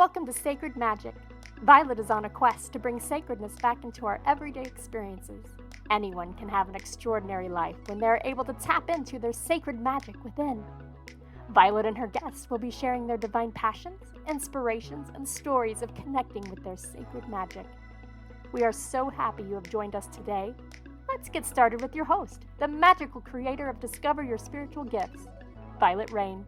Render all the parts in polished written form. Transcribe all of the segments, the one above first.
Welcome to Sacred Magic. Violet is on a quest to bring sacredness back into our everyday experiences. Anyone can have an extraordinary life when they are able to tap into their sacred magic within. Violet and her guests will be sharing their divine passions, inspirations, and stories of connecting with their sacred magic. We are so happy you have joined us today. Let's get started with your host, the magical creator of Discover Your Spiritual Gifts, Vialet Rayne.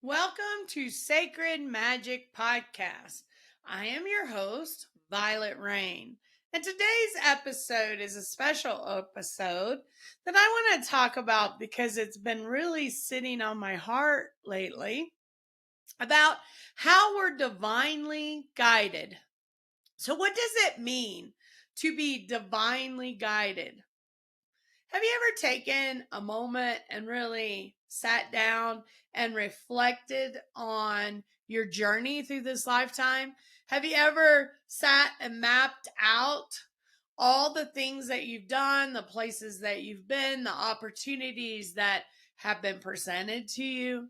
Welcome to Sacred Magic Podcast. I am your host, Vialet Rayne, and today's episode is a special episode that I want to talk about because it's been really sitting on my heart lately about how we're divinely guided. So, what does it mean to be divinely guided? Have you ever taken a moment and really sat down and reflected on your journey through this lifetime? Have you ever sat and mapped out all the things that you've done, the places that you've been, the opportunities that have been presented to you?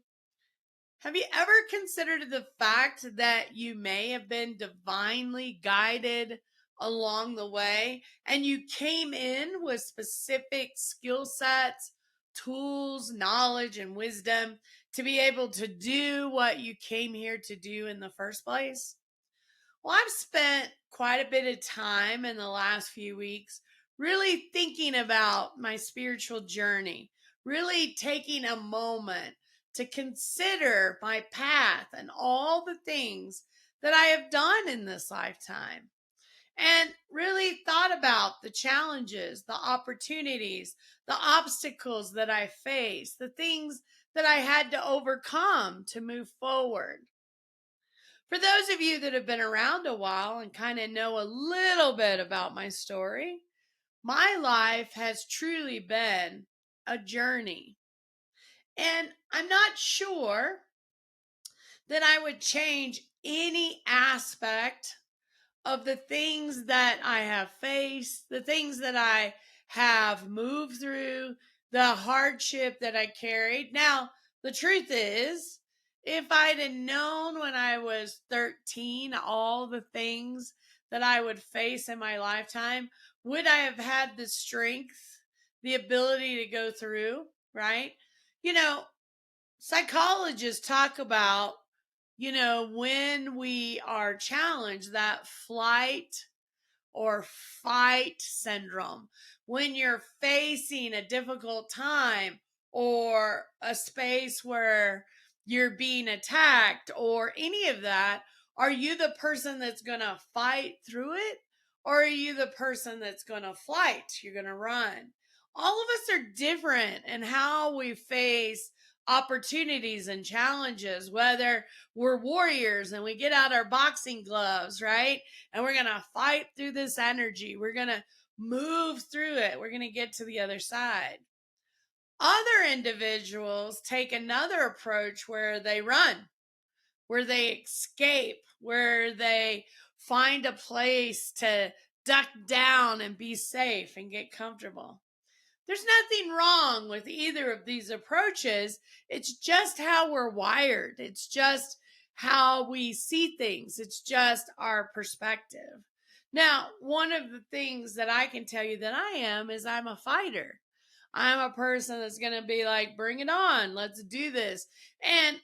Have you ever considered the fact that you may have been divinely guided along the way and you came in with specific skill sets, tools, knowledge, and wisdom to be able to do what you came here to do in the first place? Well, I've spent quite a bit of time in the last few weeks really thinking about my spiritual journey, really taking a moment to consider my path and all the things that I have done in this lifetime. And really thought about the challenges, the opportunities, the obstacles that I faced, the things that I had to overcome to move forward. For those of you that have been around a while and kind of know a little bit about my story, my life has truly been a journey. And I'm not sure that I would change any aspect of the things that I have faced, the things that I have moved through, the hardship that I carried. Now, the truth is, if I'd have known when I was 13 all the things that I would face in my lifetime, would I have had the strength, the ability to go through, right? You know, psychologists talk about, when we are challenged, that flight or fight syndrome, when you're facing a difficult time or a space where you're being attacked or any of that, are you the person that's going to fight through it? Or are you the person that's going to flight? You're going to run. All of us are different in how we face opportunities and challenges, whether we're warriors and we get out our boxing gloves, right? And we're going to fight through this energy. We're going to move through it. We're going to get to the other side. Other individuals take another approach where they run, where they escape, where they find a place to duck down and be safe and get comfortable. There's nothing wrong with either of these approaches. It's just how we're wired. It's just how we see things. It's just our perspective. Now, one of the things that I can tell you that I am is I'm a fighter. I'm a person that's going to be like, bring it on. Let's do this. And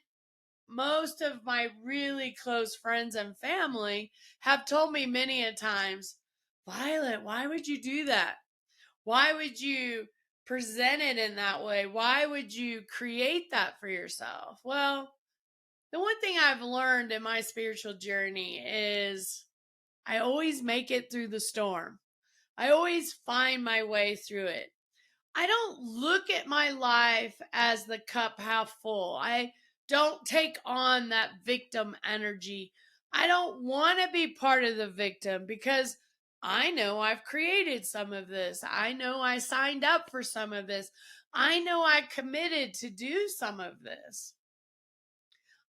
most of my really close friends and family have told me many a times, Violet, why would you do that? Why would you present it in that way? Why would you create that for yourself? Well, the one thing I've learned in my spiritual journey is I always make it through the storm. I always find my way through it. I don't look at my life as the cup half full. I don't take on that victim energy. I don't want to be part of the victim because I know I've created some of this. I know I signed up for some of this. I know I committed to do some of this.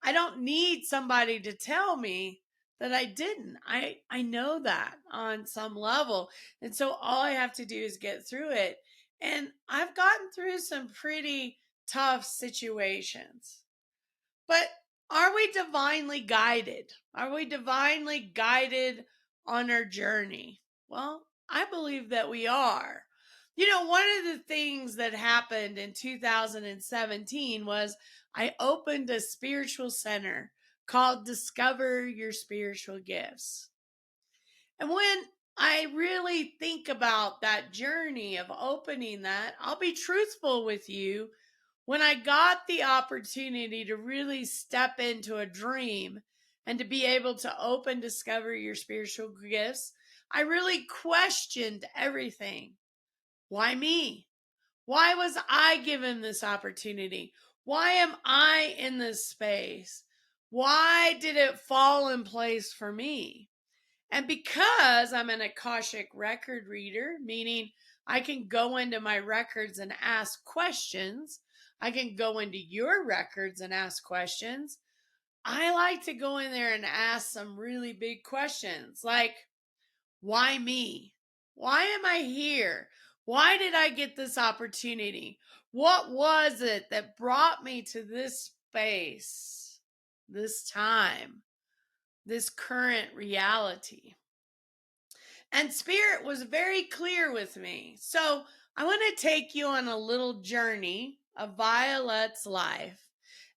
I don't need somebody to tell me that I didn't. I know that on some level. And so all I have to do is get through it. And I've gotten through some pretty tough situations. But are we divinely guided? Are we divinely guided on our journey? Well, I believe that we are. One of the things that happened in 2017 was I opened a spiritual center called Discover Your Spiritual Gifts. And when I really think about that journey of opening that, I'll be truthful with you. When I got the opportunity to really step into a dream and to be able to discover your spiritual gifts, I really questioned everything. Why me? Why was I given this opportunity? Why am I in this space? Why did it fall in place for me? And because I'm an Akashic record reader, meaning I can go into my records and ask questions, I can go into your records and ask questions. I like to go in there and ask some really big questions like, why me? Why am I here? Why did I get this opportunity? What was it that brought me to this space, this time, this current reality? And Spirit was very clear with me. So I want to take you on a little journey of Violet's life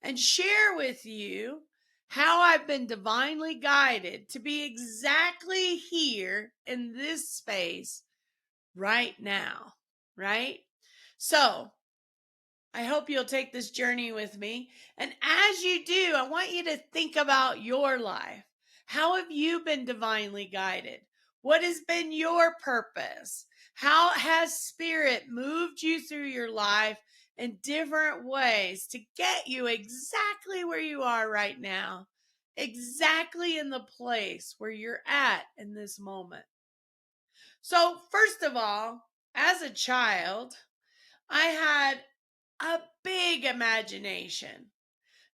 and share with you how I've been divinely guided to be exactly here in this space right now. Right? So I hope you'll take this journey with me. And as you do, I want you to think about your life. How have you been divinely guided? What has been your purpose? How has Spirit moved you through your life in different ways to get you exactly where you are right now? Exactly in the place where you're at in this moment. So, first of all, as a child, I had a big imagination.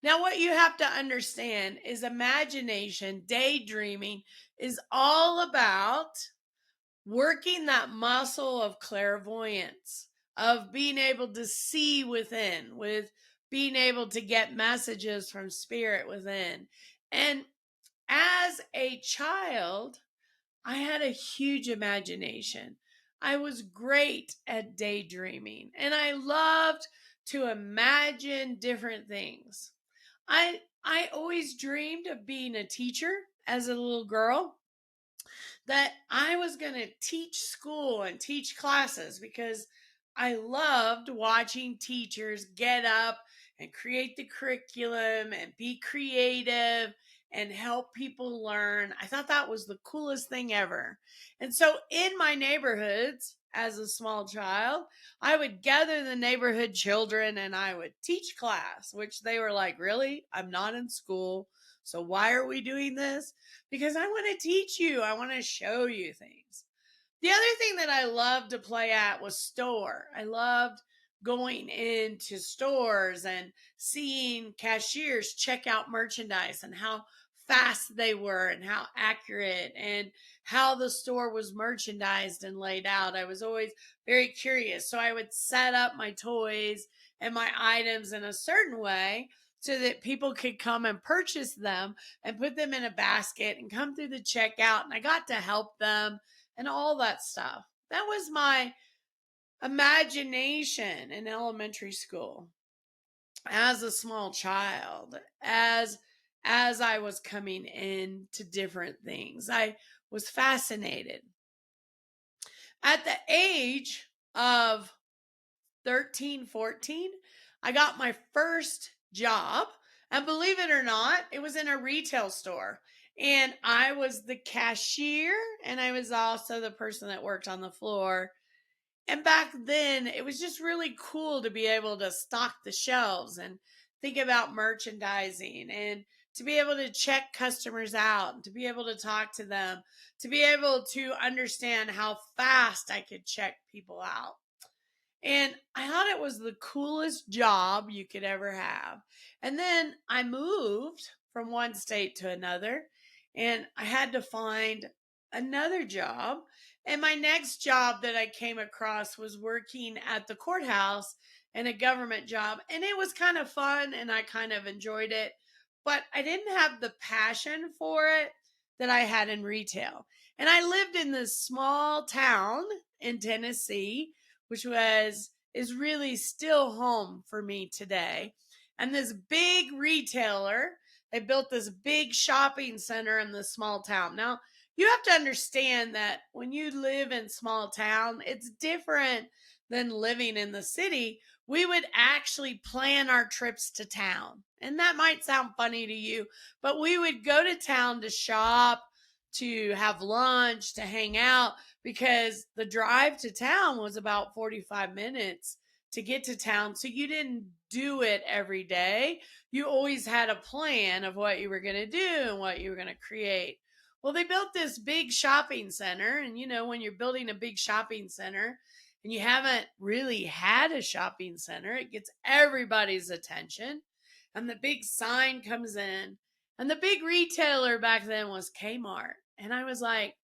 Now, what you have to understand is imagination, daydreaming, is all about working that muscle of clairvoyance, of being able to see within, with being able to get messages from spirit within. And as a child, I had a huge imagination. I was great at daydreaming and I loved to imagine different things. I always dreamed of being a teacher as a little girl, that I was going to teach school and teach classes because I loved watching teachers get up and create the curriculum and be creative and help people learn. I thought that was the coolest thing ever. And so in my neighborhoods, as a small child, I would gather the neighborhood children and I would teach class, which they were like, really? I'm not in school. So why are we doing this? Because I want to teach you. I want to show you things. The other thing that I loved to play at was store. I loved going into stores and seeing cashiers check out merchandise and how fast they were and how accurate and how the store was merchandised and laid out. I was always very curious. So I would set up my toys and my items in a certain way so that people could come and purchase them and put them in a basket and come through the checkout. And I got to help them and all that stuff. That was my imagination in elementary school as a small child, as I was coming into different things. I was fascinated. At the age of 13, 14, I got my first job. And believe it or not, it was in a retail store. And I was the cashier and I was also the person that worked on the floor. And back then, it was just really cool to be able to stock the shelves and think about merchandising and to be able to check customers out, and to be able to talk to them, to be able to understand how fast I could check people out. And I thought it was the coolest job you could ever have. And then I moved from one state to another and I had to find another job. And my next job that I came across was working at the courthouse in a government job. And it was kind of fun and I kind of enjoyed it. But I didn't have the passion for it that I had in retail. And I lived in this small town in Tennessee, which is really still home for me today. And this big retailer, they built this big shopping center in this small town. Now, you have to understand that when you live in small town, it's different than living in the city. We would actually plan our trips to town. And that might sound funny to you, but we would go to town to shop, to have lunch, to hang out, because the drive to town was about 45 minutes to get to town. So you didn't do it every day. You always had a plan of what you were going to do and what you were going to create. Well, they built this big shopping center. And when you're building a big shopping center and you haven't really had a shopping center, it gets everybody's attention. And the big sign comes in. And the big retailer back then was Kmart. And I was like,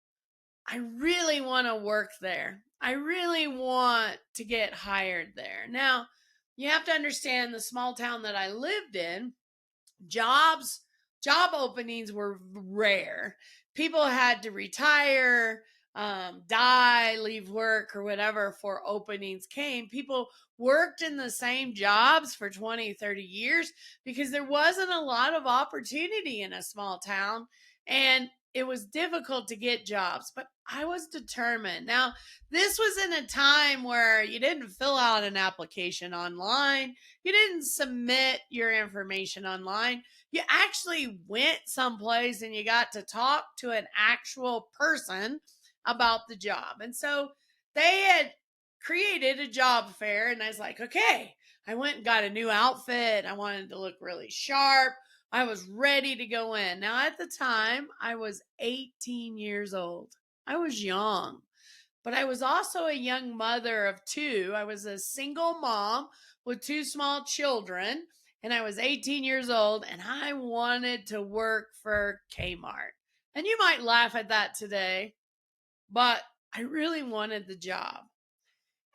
I really want to work there. I really want to get hired there. Now, you have to understand the small town that I lived in, jobs job openings were rare. People had to retire, die, leave work, or whatever for openings came. People worked in the same jobs for 20, 30 years because there wasn't a lot of opportunity in a small town. And it was difficult to get jobs, but I was determined. Now, this was in a time where you didn't fill out an application online. You didn't submit your information online. You actually went someplace and you got to talk to an actual person about the job. And so they had created a job fair, and I was like, okay, I went and got a new outfit. I wanted to look really sharp. I was ready to go in. Now, at the time, I was 18 years old. I was young, but I was also a young mother of two. I was a single mom with two small children, and I was 18 years old, and I wanted to work for Kmart. And you might laugh at that today, but I really wanted the job.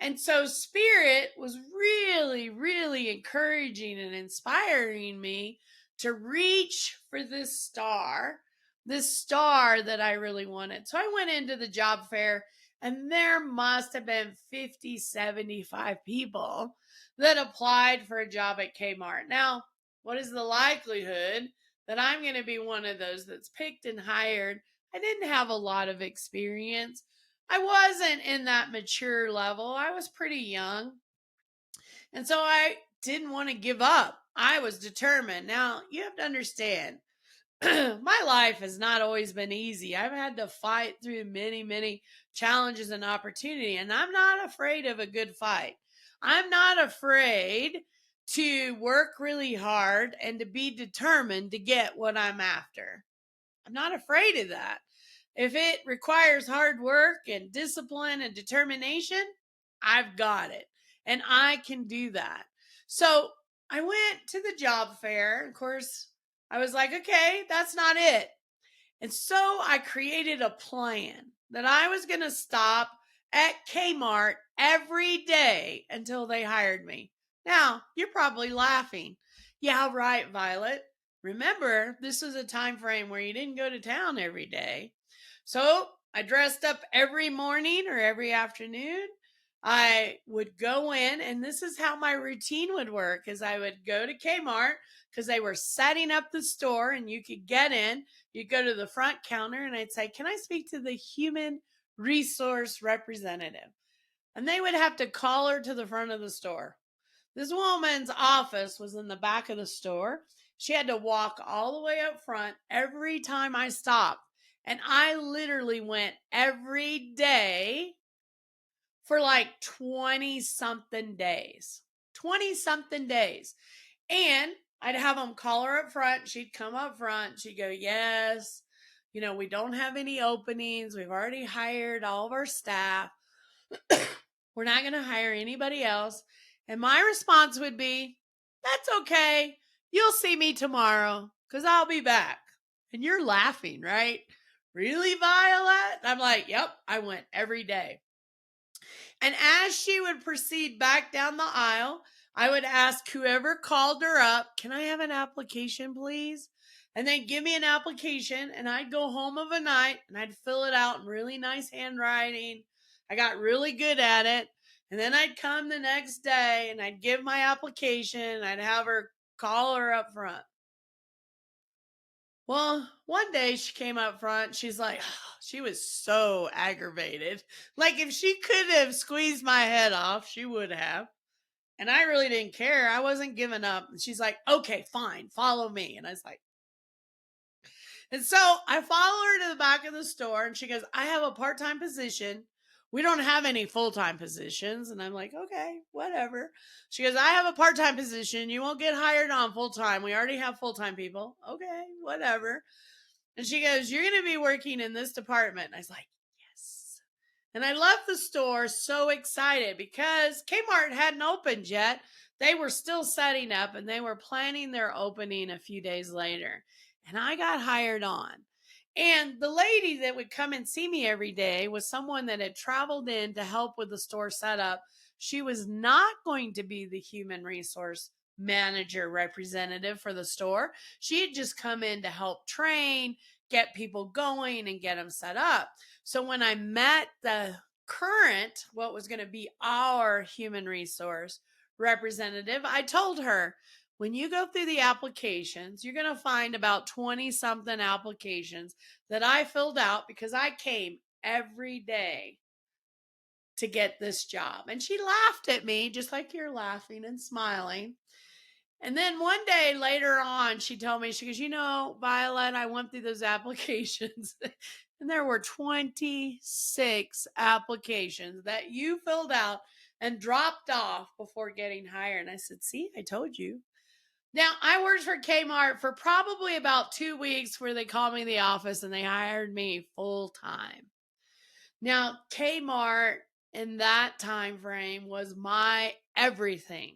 And so Spirit was really, really encouraging and inspiring me to reach for this star that I really wanted. So I went into the job fair, and there must have been 50, 75 people that applied for a job at Kmart. Now, what is the likelihood that I'm going to be one of those that's picked and hired? I didn't have a lot of experience. I wasn't in that mature level. I was pretty young. And so I didn't want to give up. I was determined. Now, you have to understand, my life has not always been easy. I've had to fight through many, many challenges and opportunity, and I'm not afraid of a good fight. I'm not afraid to work really hard and to be determined to get what I'm after. I'm not afraid of that. If it requires hard work and discipline and determination, I've got it. And I can do that. So I went to the job fair. Of course, I was like, okay, that's not it. And so I created a plan that I was going to stop at Kmart every day until they hired me. Now, you're probably laughing. Yeah, right, Violet. Remember, this was a time frame where you didn't go to town every day. So I dressed up every morning or every afternoon. I would go in, and this is how my routine would work: is I would go to Kmart because they were setting up the store and you could get in. You go to the front counter and I'd say, can I speak to the human resource representative? And they would have to call her to the front of the store. This woman's office was in the back of the store. She had to walk all the way up front every time I stopped. And I literally went every day for like 20 something days. 20 something days. And I'd have them call her up front. She'd come up front. She'd go, yes, we don't have any openings. We've already hired all of our staff. We're not going to hire anybody else. And my response would be, that's okay. You'll see me tomorrow because I'll be back. And you're laughing, right? really, Violet? I'm like, yep, I went every day. And as she would proceed back down the aisle, I would ask whoever called her up, can I have an application, please? And they'd give me an application, and I'd go home of a night and I'd fill it out in really nice handwriting. I got really good at it. And then I'd come the next day and I'd give my application. I'd have her call her up front. Well, one day she came up front. She's like, she was so aggravated. Like, if she could have squeezed my head off, she would have. And I really didn't care. I wasn't giving up. And she's like, okay, fine, follow me. And I was like, and so I follow her to the back of the store and she goes, I have a part time position. We don't have any full time positions. And I'm like, okay, whatever. She goes, I have a part time position. You won't get hired on full time. We already have full time people. Okay, whatever. And she goes, you're going to be working in this department. And I was like, yes. And I left the store so excited because Kmart hadn't opened yet. They were still setting up and they were planning their opening a few days later. And I got hired on. And the lady that would come and see me every day was someone that had traveled in to help with the store setup. She was not going to be the human resource manager representative for the store. She had just come in to help train, get people going, and get them set up. So when I met the current, what was going to be our human resource representative, I told her, when you go through the applications, you're going to find about 20 something applications that I filled out because I came every day to get this job. And she laughed at me, just like you're laughing and smiling. And then one day later on, she told me, she goes, Violet, I went through those applications and there were 26 applications that you filled out and dropped off before getting hired. And I said, see, I told you. Now, I worked for Kmart for probably about 2 weeks where they called me in the office and they hired me full time. Now, Kmart in that time frame was my everything.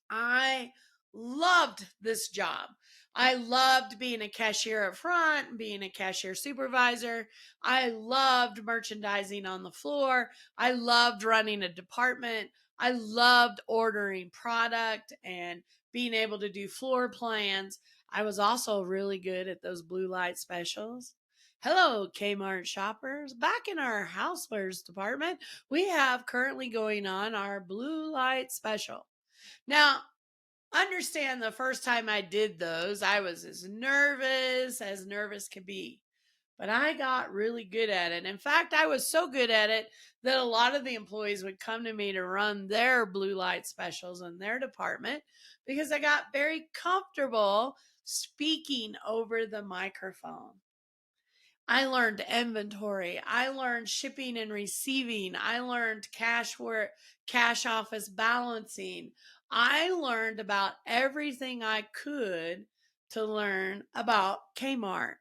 I loved this job. I loved being a cashier up front, being a cashier supervisor. I loved merchandising on the floor. I loved running a department. I loved ordering product and being able to do floor plans. I was also really good at those blue light specials. Hello, Kmart shoppers. Back in our housewares department, we have currently going on our blue light special. Now, understand the first time I did those, I was as nervous could be. But I got really good at it. In fact, I was so good at it that a lot of the employees would come to me to run their blue light specials in their department because I got very comfortable speaking over the microphone. I learned inventory. I learned shipping and receiving. I learned cash office balancing. I learned about everything I could to learn about Kmart.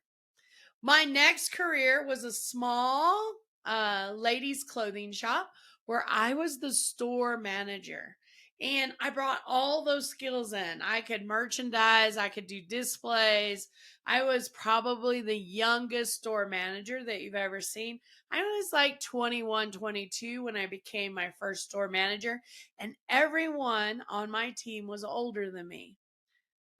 My next career was a small ladies' clothing shop where I was the store manager. And I brought all those skills in. I could merchandise, I could do displays. I was probably the youngest store manager that you've ever seen. I was like 21, 22 when I became my first store manager, and everyone on my team was older than me.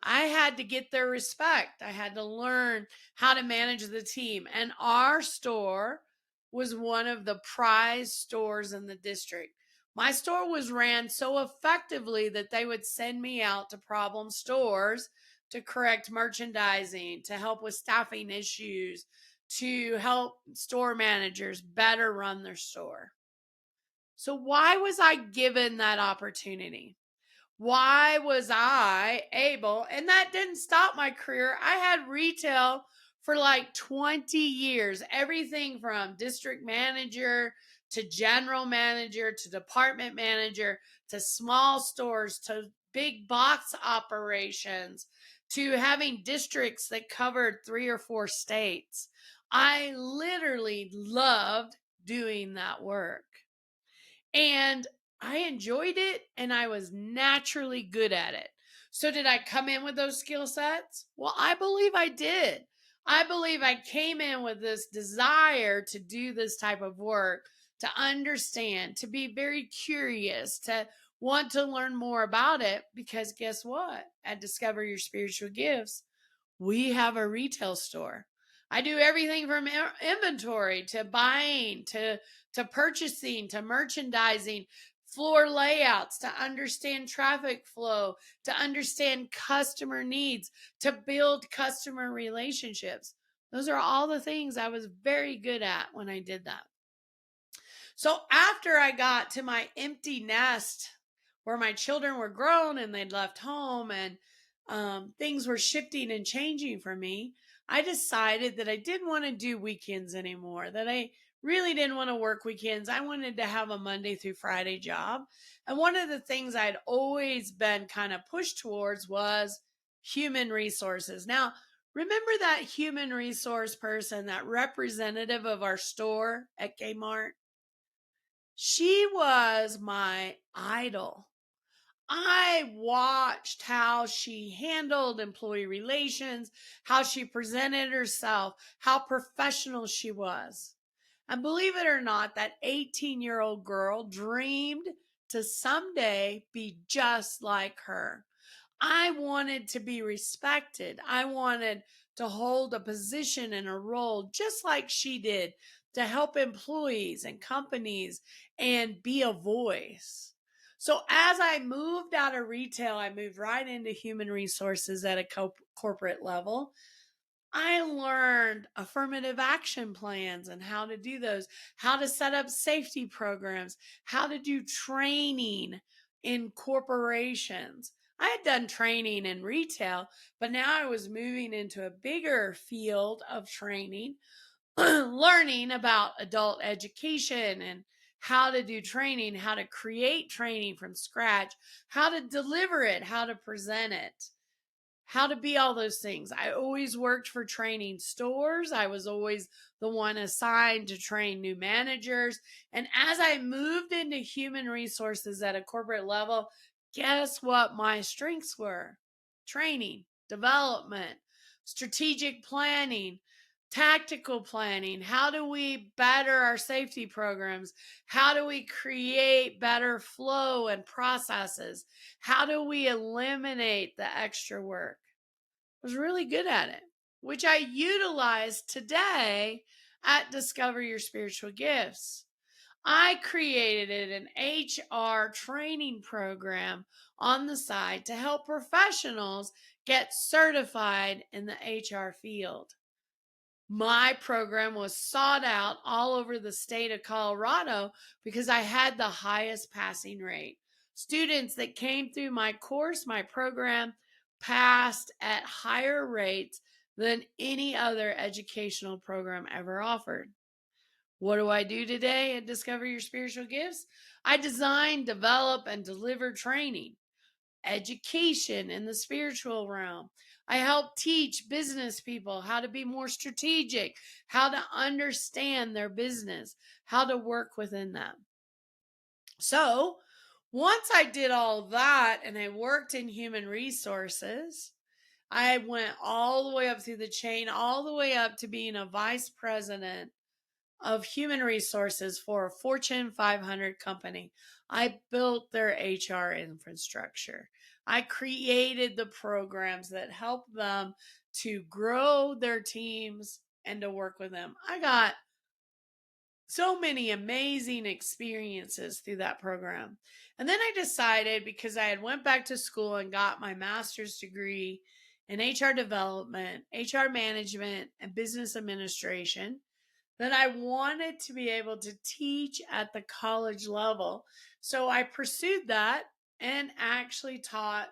I had to get their respect. I had to learn how to manage the team. And our store was one of the prize stores in the district. My store was ran so effectively that they would send me out to problem stores to correct merchandising, to help with staffing issues, to help store managers better run their store. So, why was I given that opportunity? Why was I able? And that didn't stop my career. I had retail for like 20 years, everything from district manager to general manager to department manager to small stores to big box operations to having districts that covered 3 or 4 states. I literally loved doing that work. And I enjoyed it and I was naturally good at it. So, did I come in with those skill sets? Well, I believe I did. I believe I came in with this desire to do this type of work, to understand, to be very curious, to want to learn more about it. Because guess what? At Discover Your Spiritual Gifts, we have a retail store. I do everything from inventory to buying to purchasing to merchandising, floor layouts, to understand traffic flow, to understand customer needs, to build customer relationships. Those are all the things I was very good at when I did that. So after I got to my empty nest where my children were grown and they'd left home and things were shifting and changing for me, I decided that I didn't want to do weekends anymore, that I really didn't want to work weekends. I wanted to have a Monday through Friday job. And one of the things I'd always been kind of pushed towards was human resources. Now, remember that human resource person, that representative of our store at Kmart? She was my idol. I watched how she handled employee relations, how she presented herself, how professional she was. And believe it or not, that 18-year-old girl dreamed to someday be just like her. I wanted to be respected. I wanted to hold a position and a role just like she did, to help employees and companies and be a voice. So as I moved out of retail, I moved right into human resources at a corporate level. I learned affirmative action plans and how to do those, how to set up safety programs, how to do training in corporations. I had done training in retail, but now I was moving into a bigger field of training, learning about adult education and how to do training, how to create training from scratch, how to deliver it, how to present it, how to be all those things. I always worked for training stores. I was always the one assigned to train new managers. And as I moved into human resources at a corporate level, guess what my strengths were? Training, development, strategic planning, tactical planning. How do we better our safety programs? How do we create better flow and processes? How do we eliminate the extra work? I was really good at it, which I utilize today at Discover Your Spiritual Gifts. I created an HR training program on the side to help professionals get certified in the HR field. My program was sought out all over the state of Colorado because I had the highest passing rate. Students that came through my course, my program, passed at higher rates than any other educational program ever offered. What do I do today at Discover Your Spiritual Gifts? I design, develop, and deliver training, education in the spiritual realm. I help teach business people how to be more strategic, how to understand their business, how to work within them. So, once I did all that and I worked in human resources, I went all the way up through the chain, all the way up to being a vice president of human resources for a Fortune 500 company. I built their HR infrastructure. I created the programs that help them to grow their teams and to work with them. I got so many amazing experiences through that program. And then I decided, because I had went back to school and got my master's degree in HR development, HR management, and business administration, that I wanted to be able to teach at the college level. So I pursued that and actually taught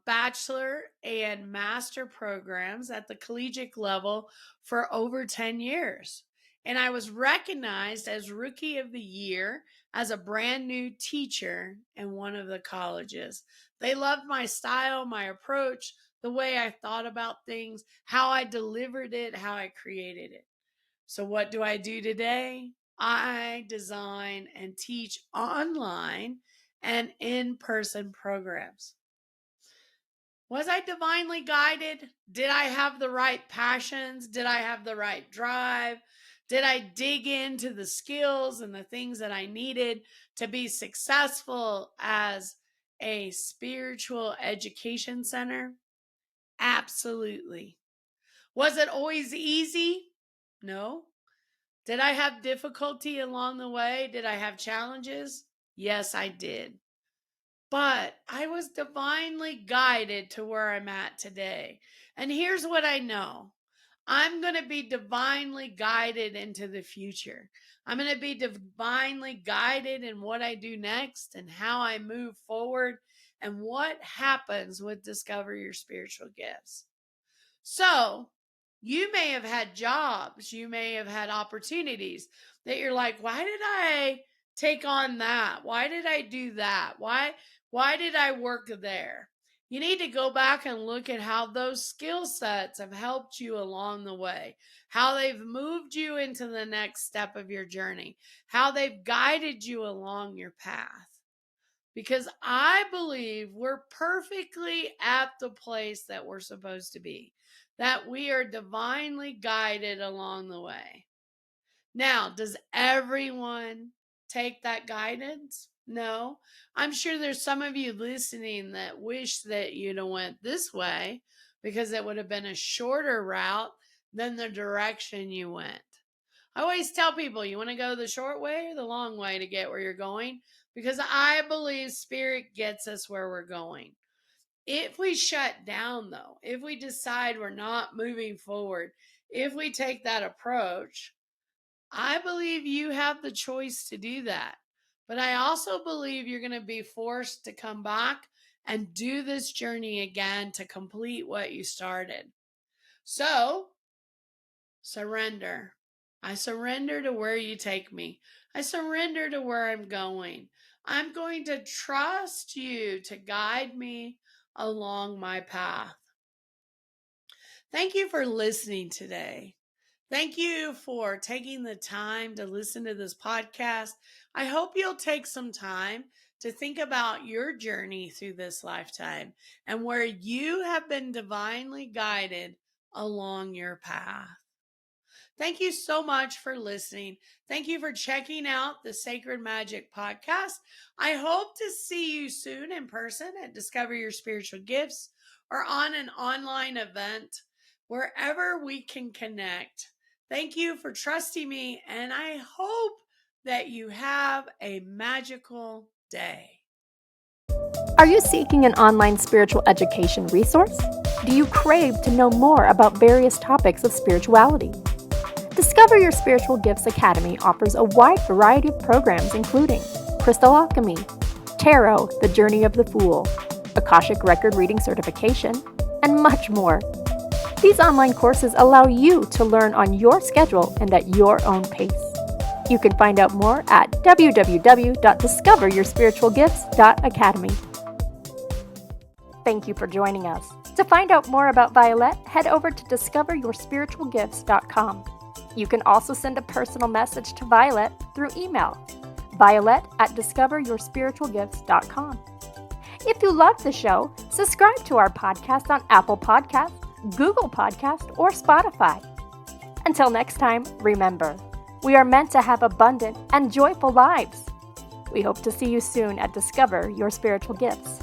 bachelor and master programs at the collegiate level for over 10 years. And I was recognized as Rookie of the Year as a brand new teacher in one of the colleges. They loved my style, my approach, the way I thought about things, how I delivered it, how I created it. So, what do I do today? I design and teach online and in person programs. Was I divinely guided? Did I have the right passions? Did I have the right drive? Did I dig into the skills and the things that I needed to be successful as a spiritual education center? Absolutely. Was it always easy? No. Did I have difficulty along the way? Did I have challenges? Yes, I did. But I was divinely guided to where I'm at today. And here's what I know: I'm going to be divinely guided into the future. I'm going to be divinely guided in what I do next and how I move forward and what happens with Discover Your Spiritual Gifts. So, you may have had jobs, you may have had opportunities that you're like, why did I take on that? Why did I do that? Why did I work there? You need to go back and look at how those skill sets have helped you along the way, how they've moved you into the next step of your journey, how they've guided you along your path. Because I believe we're perfectly at the place that we're supposed to be, that we are divinely guided along the way. Now, does everyone take that guidance? No. I'm sure there's some of you listening that wish that you'd have went this way because it would have been a shorter route than the direction you went. I always tell people, you want to go the short way or the long way to get where you're going? Because I believe Spirit gets us where we're going. If we shut down, though, if we decide we're not moving forward, if we take that approach, I believe you have the choice to do that. But I also believe you're going to be forced to come back and do this journey again to complete what you started. So, surrender. I surrender to where you take me. I surrender to where I'm going. I'm going to trust you to guide me along my path. Thank you for listening today. Thank you for taking the time to listen to this podcast. I hope you'll take some time to think about your journey through this lifetime and where you have been divinely guided along your path. Thank you so much for listening. Thank you for checking out the Sacred Magic podcast. I hope to see you soon in person at Discover Your Spiritual Gifts or on an online event, wherever we can connect. Thank you for trusting me, and I hope that you have a magical day. Are you seeking an online spiritual education resource? Do you crave to know more about various topics of spirituality? Discover Your Spiritual Gifts Academy offers a wide variety of programs including Crystal Alchemy, Tarot, The Journey of the Fool, Akashic Record Reading Certification, and much more. These online courses allow you to learn on your schedule and at your own pace. You can find out more at www.discoveryourspiritualgifts.academy. Thank you for joining us. To find out more about Vialet, head over to discoveryourspiritualgifts.com. You can also send a personal message to Vialet through email, violet@discoveryourspiritualgifts.com. If you love the show, subscribe to our podcast on Apple Podcasts, Google Podcasts, or Spotify. Until next time, remember, we are meant to have abundant and joyful lives. We hope to see you soon at Discover Your Spiritual Gifts.